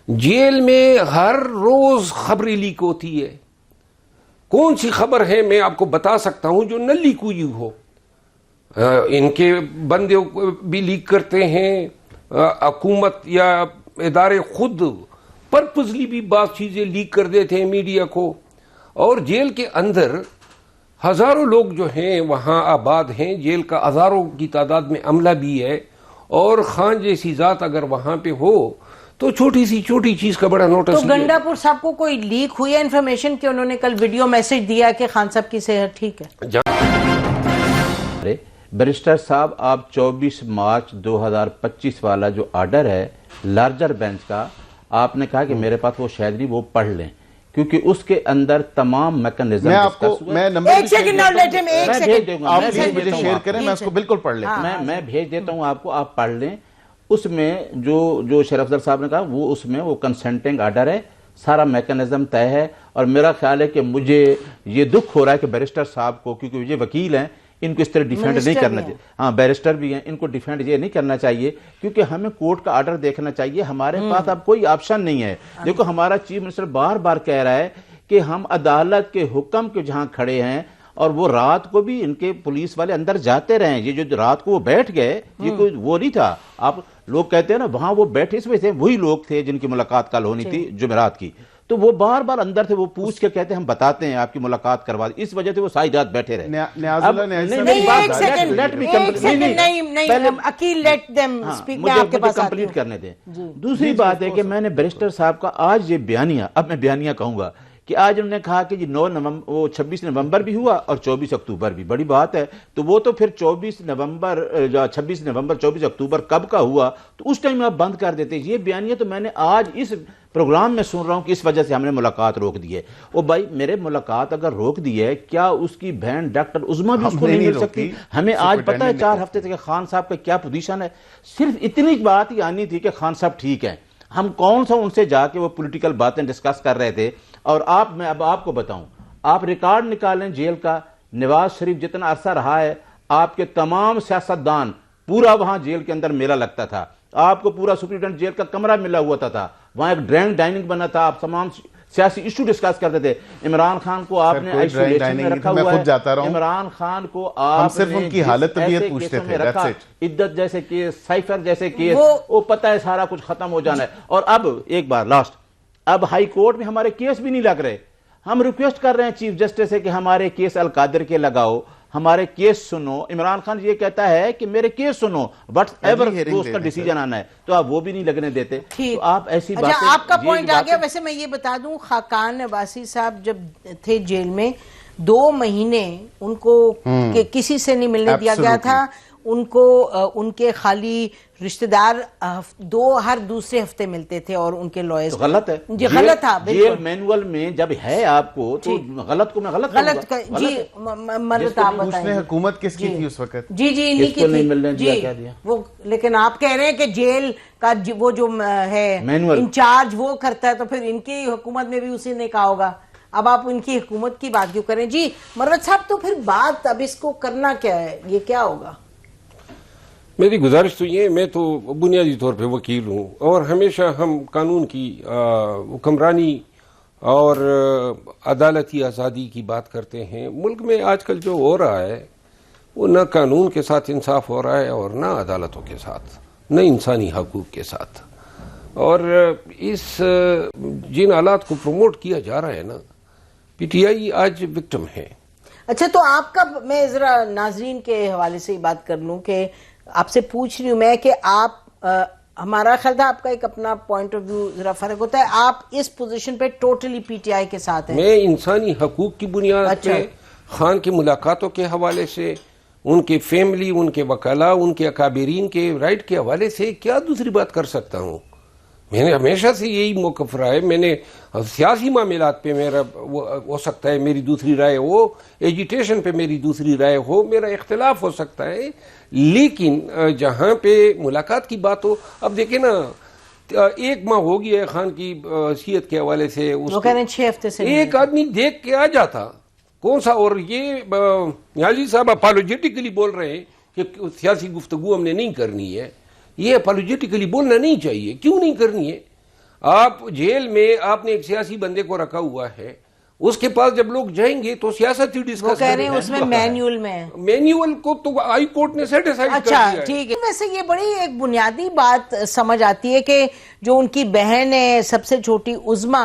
Jail میں ہر روز خبریں leak ہوتی ہے. کون سی خبر ہے میں آپ کو بتا سکتا ہوں جو نہ لیک ہوئی ہو؟ ان کے بندے بھی لیک کرتے ہیں، حکومت یا ادارے خود پرپزلی بھی بعض چیزیں لیک کر دیتے ہیں میڈیا کو. اور جیل کے اندر ہزاروں لوگ جو ہیں وہاں آباد ہیں، جیل کا ہزاروں کی تعداد میں عملہ بھی ہے، اور خان جیسی ذات اگر وہاں پہ ہو تو چھوٹی سی چھوٹی چیز کا بڑا نوٹس. تو گنڈا پور صاحب کو کوئی لیک ہوئی ہے انفارمیشن کہ انہوں نے کل ویڈیو میسج دیا کہ خان صاحب کی صحت ٹھیک ہے؟ بیرسٹر صاحب، آپ 24 مارچ 2025 والا جو آرڈر ہے لارجر بینچ کا، آپ نے کہا کہ میرے پاس وہ شاید نہیں، وہ پڑھ لیں، کیونکہ اس کے اندر تمام میکنزم میں بھیج دیتا ہوں آپ کو، آپ پڑھ لیں. اس میں جو شریف افضل صاحب نے کہا وہ اس میں وہ کنسنٹنگ آرڈر ہے، سارا میکنزم طے ہے. اور میرا خیال ہے کہ مجھے یہ دکھ ہو رہا ہے کہ بیرسٹر صاحب کو، کیونکہ یہ وکیل ہیں، ان کو اس طرح ڈیفینڈ نہیں کرنا چاہیے. ہاں بیرسٹر بھی ہیں، ان کو ڈیفینڈ یہ نہیں کرنا چاہیے، کیونکہ ہمیں کورٹ کا آرڈر دیکھنا چاہیے. ہمارے پاس اب کوئی آپشن نہیں ہے. دیکھو ہمارا چیف منسٹر بار بار کہہ رہا ہے کہ ہم عدالت کے حکم کے جہاں کھڑے ہیں، اور وہ رات کو بھی ان کے پولیس والے اندر جاتے رہے. یہ جو رات کو وہ بیٹھ گئے، یہ کوئی وہ نہیں تھا. آپ لوگ کہتے ہیں نا وہاں وہ بیٹھے، اس وجہ سے وہی لوگ تھے جن کی ملاقات کل ہونی تھی جمعرات کی. تو وہ بار بار اندر تھے، وہ پوچھ کے کہتے ہیں ہم بتاتے ہیں آپ کی ملاقات کروا دی. اس وجہ سے وہ ساری رات بیٹھے رہے. مجھے کمپلیٹ کرنے دیں. دوسری بات ہے کہ میں نے بیرسٹر صاحب کا آج یہ بیانیہ، اب میں بیانیہ کہوں گا کہ آج انہوں نے کہا کہ 26 نومبر بھی ہوا اور 24 اکتوبر بھی. بڑی بات ہے. تو وہ تو پھر 26 نومبر 24 اکتوبر کب کا ہوا تو اس ٹائم آپ بند کر دیتے. یہ بیانیہ تو میں نے آج اس پروگرام میں سن رہا ہوں کہ اس وجہ سے ہم نے ملاقات روک دی ہے. او بھائی میرے ملاقات اگر روک دی ہے، کیا اس کی بہن ڈاکٹر عظمیٰ بھی اس کو نہیں مل سکتی؟ ہمیں آج پتہ ہے 4 ہفتے سے کہ خان صاحب کا کیا پوزیشن ہے. صرف اتنی بات ہی آنی تھی کہ خان صاحب ٹھیک ہیں. ہم کون سا ان سے جا کے وہ پولیٹیکل باتیں ڈسکس کر رہے تھے. اور میں اب آپ کو بتاؤں، آپ ریکارڈ نکالیں جیل کا. نواز شریف جتنا عرصہ رہا ہے، آپ کے تمام سیاستدان، پورا وہاں جیل کے اندر میلہ لگتا تھا. آپ کو پورا سپرنٹینڈنٹ جیل کا کمرہ ملا ہوا تھا. وہاں ایک ڈائننگ بنا تھا. آپ تمام سیاسی ایشو ڈسکس کرتے تھے. عمران خان کو آپ نے آئسولیشن میں رکھا ہوا ہے. عمران خان کو آپ نے ان کی حالت طبیعت پوچھتے تھے. عدت جیسے کیس، سائفر جیسے کیس، وہ پتہ ہے سارا کچھ ختم ہو جانا ہے. اور اب ایک بار لاسٹ، اب ہائی کورٹ میں ہمارے کیس بھی نہیں لگ رہے. ہم ریکویسٹ کر رہے ہیں چیف جسٹس سے کہ ہمارے کیس القادر کے لگاؤ، ہمارے کیس سنو. عمران خان یہ کہتا ہے کہ میرے کیس سنو، وٹس ایور اس کا ڈیسیجن آنا ہے. تو آپ وہ بھی نہیں لگنے دیتے. تو آپ ایسی باتیں. اچھا آپ کا پوائنٹ آ گیا. ویسے میں یہ بتا دوں، خاقان عباسی صاحب جب تھے جیل میں 2 مہینے ان کو کسی سے نہیں ملنے دیا گیا تھا. ان کو ان کے خالی رشتہ دار ہر دوسرے ہفتے ملتے تھے اور ان کے لائرز. غلط ہے جی، غلط تھا. جیل مینول میں جب ہے آپ کو تو غلط کو میں غلط جی مرت آپ بتائیں. حکومت کس کی تھی اس وقت؟ جی انہی کی تھی. وہ لیکن آپ کہہ رہے ہیں کہ جیل کا وہ جو ہے انچارج وہ کرتا ہے، تو پھر ان کی حکومت میں بھی اسی نے کہا ہوگا. اب آپ ان کی حکومت کی بات کیوں کریں؟ جی مروت صاحب، تو پھر بات اب اس کو کرنا کیا ہے، یہ کیا ہوگا؟ میری گزارش تو یہ، میں تو بنیادی طور پہ وکیل ہوں اور ہمیشہ ہم قانون کی حکمرانی اور عدالتی آزادی کی بات کرتے ہیں. ملک میں آج کل جو ہو رہا ہے وہ نہ قانون کے ساتھ انصاف ہو رہا ہے اور نہ عدالتوں کے ساتھ، نہ انسانی حقوق کے ساتھ. اور جن حالات کو پروموٹ کیا جا رہا ہے نا، پی ٹی آئی آج وکٹم ہے. اچھا تو آپ کا، میں ذرا ناظرین کے حوالے سے ہی بات کر لوں کہ آپ سے پوچھ رہی ہوں میں کہ آپ، ہمارا خیال تھا آپ کا ایک اپنا پوائنٹ آف ویو ذرا فرق ہوتا ہے. آپ اس پوزیشن پہ ٹوٹلی پی ٹی آئی کے ساتھ ہیں؟ میں انسانی حقوق کی بنیاد پہ، خان کی ملاقاتوں کے حوالے سے، ان کے فیملی، ان کے وکلاء، ان کے اکابرین کے رائٹ کے حوالے سے کیا دوسری بات کر سکتا ہوں؟ میں نے ہمیشہ سے یہی موقف رہا ہے. میں نے سیاسی معاملات پہ میرا ہو سکتا ہے میری دوسری رائے ہو، ایجیٹیشن پہ میری دوسری رائے ہو، میرا اختلاف ہو سکتا ہے، لیکن جہاں پہ ملاقات کی بات ہو، اب دیکھیں نا 1 ماہ ہو گیا ہے خان کی صحت کے حوالے سے. وہ کہہ رہے ہیں 6 ہفتے سے ایک آدمی دیکھ کے آ جاتا کون سا. اور یہ نیازی صاحب اپالوجیٹکلی بول رہے ہیں کہ سیاسی گفتگو ہم نے نہیں کرنی ہے. یہ اپالوجیٹکلی بولنا نہیں چاہیے. کیوں نہیں کرنی ہے؟ آپ جیل میں آپ نے ایک سیاسی بندے کو رکھا ہوا ہے, اس کے پاس جب لوگ جائیں گے تو سیاست ہی ڈسکس کہہ رہے ہیں اس میں مینیول میں, مینیول کو تو ہائی کورٹ نے سیٹیسفائی کر دیا ہے. اچھا ٹھیک ہے. ویسے یہ بڑی ایک بنیادی بات سمجھ آتی ہے کہ جو ان کی بہن ہے سب سے چھوٹی عظما,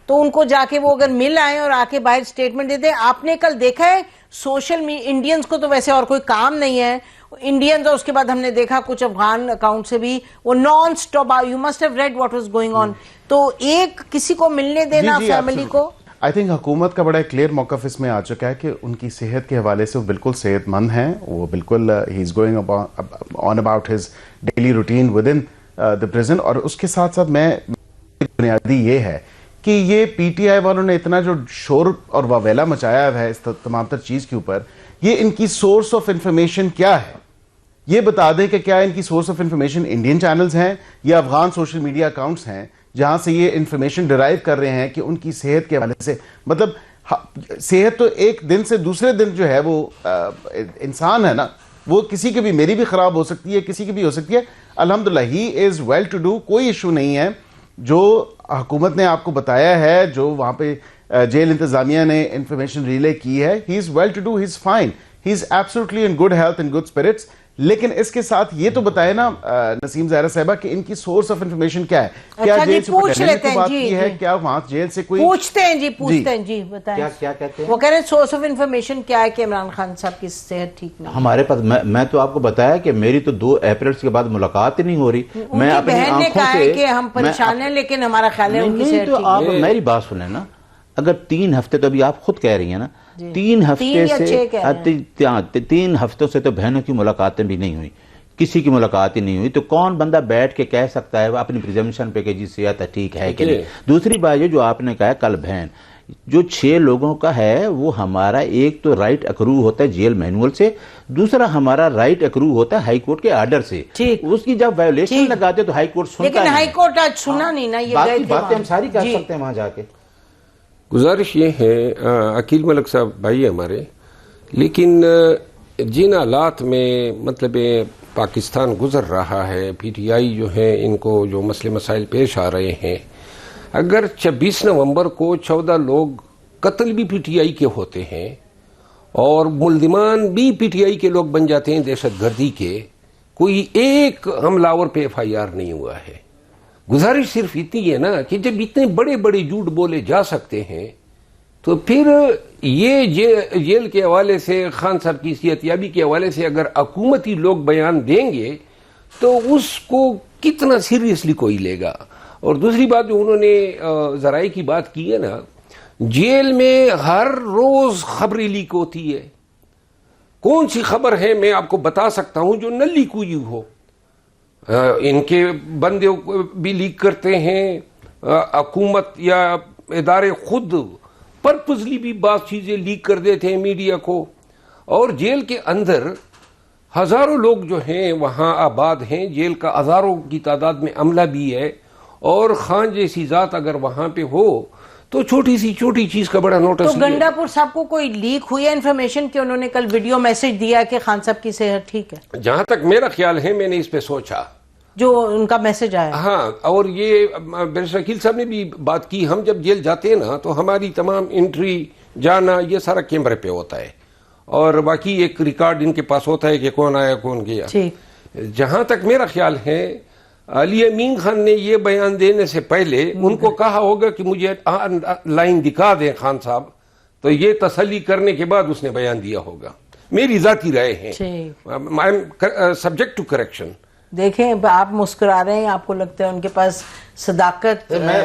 تو ان کو جا کے وہ اگر مل آئے اور آ کے باہر اسٹیٹمنٹ دیتے. آپ نے کل دیکھا ہے سوشل انڈینز کو تو ویسے اور کوئی کام نہیں ہے, انڈینز, اور اس کے بعد ہم نے دیکھا کچھ افغان اکاؤنٹ سے بھی وہ naan stop, you must have read what was going on. تو ایک کسی کو ملنے دینا فیملی کو, آئی تھنک حکومت کا بڑا کلیئر موقف اس میں آ چکا ہے کہ ان کی صحت کے حوالے سے وہ بالکل صحت مند ہیں, وہ بالکل ہی is going on about his daily routine with in the prison. اور اس کے ساتھ ساتھ میں بنیادی یہ ہے کہ یہ پی ٹی آئی والوں نے اتنا جو شور اور واویلا مچایا ہے اس تمام تر چیز کے اوپر, یہ ان کی سورس آف انفارمیشن کیا ہے, یہ بتا دیں کہ کیا ان کی source of information Indian channels ہیں یا افغان سوشل میڈیا اکاؤنٹس ہیں جہاں سے یہ انفارمیشن ڈرائیو کر رہے ہیں کہ ان کی صحت کے حوالے سے, مطلب صحت تو ایک دن سے دوسرے دن جو ہے وہ انسان ہے نا, وہ کسی کی بھی, میری بھی خراب ہو سکتی ہے, کسی کی بھی ہو سکتی ہے. الحمدللہ ہی از ویل ٹو ڈو, کوئی ایشو نہیں ہے. جو حکومت نے آپ کو بتایا ہے, جو وہاں پہ جیل انتظامیہ نے انفارمیشن ریلے کی ہے, he is well to do, he is fine, he is absolutely in good health in good spirits. لیکن اس کے ساتھ یہ تو بتائے نا نسیم زہرا صاحبہ کہ ان کی سورس آف انفارمیشن کیا ہے, کیا جیل سے بات کی ہے, کیا وہاں جیل سے کوئی پوچھتے ہیں جی بتائیں کیا کہتے ہیں. وہ کہہ رہے ہیں سورس آف انفارمیشن کیا ہے کہ عمران خان صاحب کی صحت ٹھیک نہیں. ہمارے پاس میں تو آپ کو بتایا کہ میری تو 2 اپریل کے بعد ملاقات ہی نہیں ہو رہی. میں اپنی بہن نے آنکھوں کہا ہے کہ ہم پریشان ہیں لیکن ہمارا خیال ہے ان کی صحت ٹھیک. آپ میری بات سنیں نا, اگر 3 ہفتے تو ابھی آپ خود کہہ رہی ہیں نا, 3 ہفتے سے 3 ہفتوں سے تو بہنوں کی ملاقاتیں بھی نہیں ہوئی, کسی کی ملاقات ہی نہیں ہوئی. تو کون بندہ بیٹھ کے کہہ سکتا ہے اپنی پریزمپشن پہ کہ جی صحت ٹھیک ہے کہ نہیں. دوسری بات یہ جو آپ نے کہا کل بہن, جو 6 لوگوں کا ہے وہ ہمارا ایک تو رائٹ اکرو ہوتا ہے جیل مینول سے, دوسرا ہمارا رائٹ اکرو ہوتا ہے ہائی کورٹ کے آرڈر سے. اس کی جب وائلیشن لگاتے تو ہائی کورٹ سنتا, لیکن ہائی کورٹ آج سنا نہیں نا. یہ باقی باتیں ہم ساری کر سکتے ہیں وہاں جا کے. گزارش یہ ہے, عقیل ملک صاحب بھائی ہمارے, لیکن جن حالات میں مطلب پاکستان گزر رہا ہے, پی ٹی آئی جو ہے ان کو جو مسئلے مسائل پیش آ رہے ہیں, اگر 26 نومبر کو 14 لوگ قتل بھی پی ٹی آئی کے ہوتے ہیں اور ملزمان بھی پی ٹی آئی کے لوگ بن جاتے ہیں دہشت گردی کے, کوئی ایک حملہ آور پہ ایف آئی آر نہیں ہوا ہے. گزارش صرف اتنی ہے نا کہ جب اتنے بڑے بڑے جھوٹ بولے جا سکتے ہیں تو پھر یہ جیل کے حوالے سے, خان صاحب کی صحت یابی کے حوالے سے اگر حکومتی لوگ بیان دیں گے تو اس کو کتنا سیریسلی کوئی لے گا. اور دوسری بات جو انہوں نے ذرائع کی بات کی ہے نا, جیل میں ہر روز خبریں لیک ہوتی ہے. کون سی خبر ہے میں آپ کو بتا سکتا ہوں جو نہ لیک ہوئی ہو. ان کے بندے بھی لیک کرتے ہیں, حکومت یا ادارے خود پرپزلی بھی بعض چیزیں لیک کر دیتے ہیں میڈیا کو. اور جیل کے اندر ہزاروں لوگ جو ہیں وہاں آباد ہیں, جیل کا ہزاروں کی تعداد میں عملہ بھی ہے, اور خان جیسی ذات اگر وہاں پہ ہو تو چھوٹی چیز کا بڑا نوٹس. تو گنڈا پور صاحب کو کوئی لیک ہوئی ہے انفارمیشن کہ انہوں نے کل ویڈیو میسج دیا کہ خان صاحب کی صحت ٹھیک ہے؟ جہاں تک میرا خیال ہے, میں نے اس پہ سوچا جو ان کا میسج آیا. ہاں, اور یہ بیرسٹر عقیل صاحب نے بھی بات کی, ہم جب جیل جاتے ہیں نا تو ہماری تمام انٹری جانا یہ سارا کیمرے پہ ہوتا ہے, اور باقی ایک ریکارڈ ان کے پاس ہوتا ہے کہ کون آیا کون گیا. جہاں تک میرا خیال ہے علی امین خان نے یہ بیان دینے سے پہلے ان کو کہا ہوگا کہ مجھے لائن دکھا دیں خان صاحب, تو یہ تسلی کرنے کے بعد اس نے بیان دیا ہوگا. میری ذاتی رائے ہے, سبجیکٹ ٹو کریکشن. دیکھیں آپ مسکرا رہے ہیں, آپ کو لگتا ہے ان کے پاس صداقت ہے,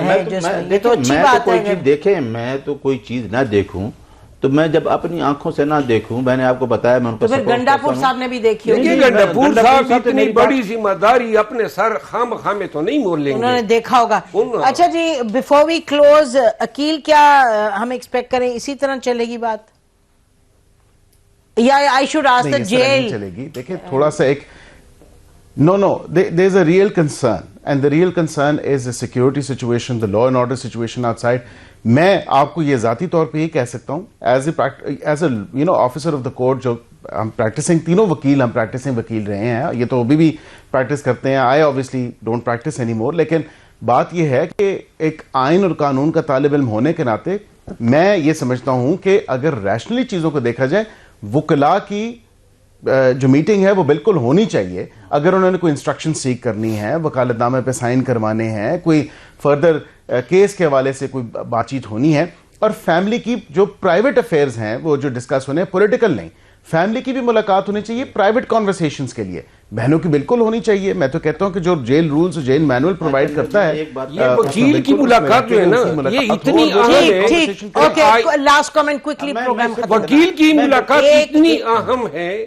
یہ تو اچھی بات ہے. دیکھیں میں تو کوئی چیز نہ دیکھوں تو میں جب اپنی آنکھوں سے نہ دیکھوں, میں نے آپ کو بتایا میں ان کو پھر گنڈا پور صاحب نے بھی دیکھی ہوگی. گنڈا پور صاحب اتنی بڑی ذمہ داری اپنے سر خام خامے تو نہیں مول لیں گے, انہوں نے دیکھا ہوگا. اچھا جی, بیفور وی کلوز, عقیل کیا ہم ایکسپیکٹ کریں اسی طرح چلے گی بات, یا I should ask the jail چلے گی؟ دیکھیں تھوڑا سا ایک No, there is a real concern, and the real concern is the security situation, the law and order situation outside. میں آپ کو یہ ذاتی طور پہ یہ کہہ سکتا ہوں as a officer of the court, جو ہم پریکٹسنگ تینوں وکیل, ہم پریکٹسنگ وکیل رہے ہیں, یہ تو ابھی بھی پریکٹس کرتے ہیں. آئی obviously don't practice anymore, لیکن بات یہ ہے کہ ایک آئین اور قانون کا طالب علم ہونے کے ناطے میں یہ سمجھتا ہوں کہ اگر ریشنلی چیزوں کو دیکھا جائے وکلاء کی جو میٹنگ ہے وہ بالکل ہونی چاہیے. اگر انہوں نے کوئی انسٹرکشن سیک کرنی ہے, وکالت نامے پہ سائن کروانے ہیں, کوئی فردر کیس کے حوالے سے کوئی بات چیت ہونی ہے, اور فیملی کی جو پرائیویٹ افیئرز ہیں وہ جو ڈسکس ہونے ہیں, پولیٹیکل نہیں, فیملی کی بھی ملاقات ہونی چاہیے پرائیویٹ کانورسیشنز کے لیے. بہنوں کی بالکل ہونی چاہیے. میں تو کہتا ہوں کہ جو جیل رولز اور جیل مینول پرووائڈ کرتا ہے, یہ وکیل کی ملاقات جو ہے نا یہ اتنی اہم ہے. ٹھیک, okay, last comment quickly, programme ختم. وکیل کی ملاقات اتنی اہم ہے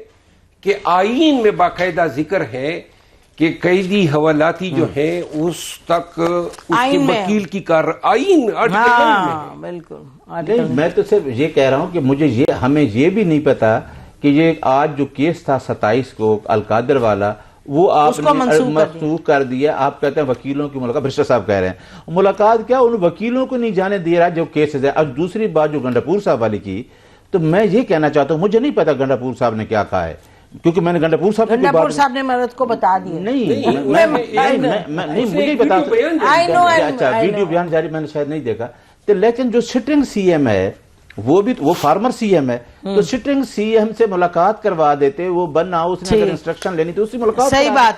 کہ آئین میں باقاعدہ ذکر ہے کہ قیدی حوالاتی جو ہیں اس تک اس کے وکیل کی آئین بالکل. میں تو صرف یہ کہہ رہا ہوں کہ مجھے ہمیں یہ بھی نہیں پتا کہ یہ آج جو کیس تھا 27 کو القادر والا وہ آپ نے منسوخ کر دیا. آپ کہتے ہیں وکیلوں کی ملاقات, برسٹر صاحب کہہ رہے ہیں ملاقات کیا, ان وکیلوں کو نہیں جانے دے رہا جو کیسز ہے. اب دوسری بات جو گنڈاپور صاحب والی کی, تو میں یہ کہنا چاہتا ہوں مجھے نہیں پتا گنڈاپور صاحب نے کیا کہا ہے, کیونکہ میں نے گنڈاپور صاحب نے مرد کو بتا دیا. نہیں مجھے پتا, اچھا ویڈیو بیان جاری میں نے شاید نہیں دیکھا. تو لیکن جو سٹنگ سی ایم ہے وہ فارمر سی ایم ہے, تو سٹنگ سی ایم سے ملاقات کروا دیتے, وہ بن ہاؤس نے اگر انسٹرکشن لینی تو اس سے ملاقات. صحیح بات ہے.